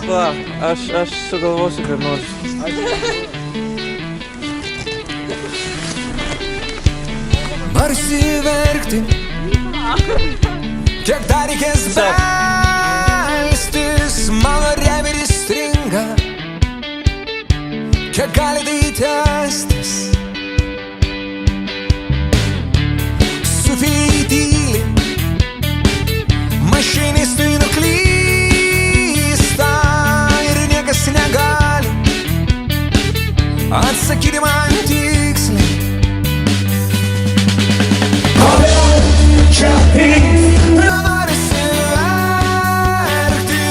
Va, aš sugalvosiu, kad nors. Norisi verkti, kiek dar reikės belstis, mano reveris stringa, kiek gali tai tęstis. Sufijai tyli, mašinistai nuklysta ir niekas negali atsakyti man tiksliai. Norisi verkti,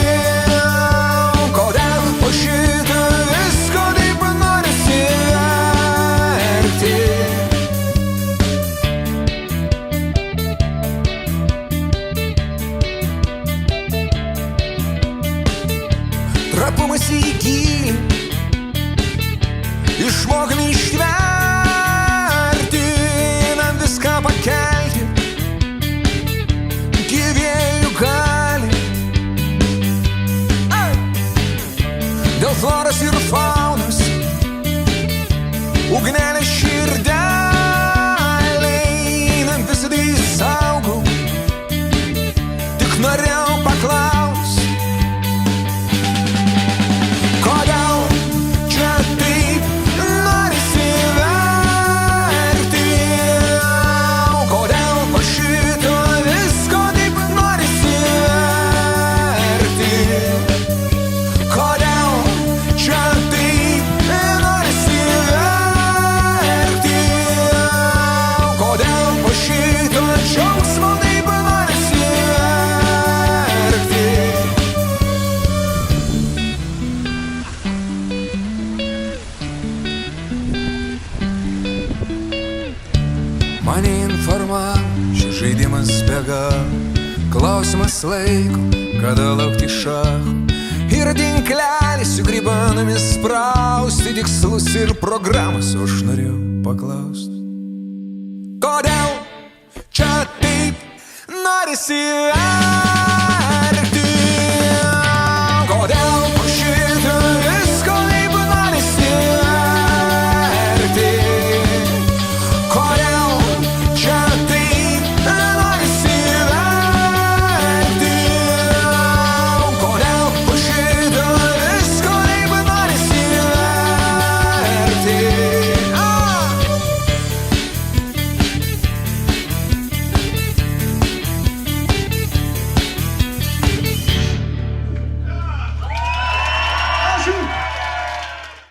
kodėl po šito visko taip norisi verkti. Trapumas į gilį, išmokime ištverti, nam viską pakelti. Dėl floros ir faunos, ugnelės širdeliai, nam visą tai saugau, tik norėjau paklaust, kodėl čia taip norisi verkti, kodėl po šito visko taip norisi verkti. Mane informavo, šis žaidimas bėga, klausimas laiko, kada laukti šacho. Yra tinklelis su grybanomis sprausti, tikslus ir programos, o aš norėjau paklausti, kodėl čia taip norisi verkti.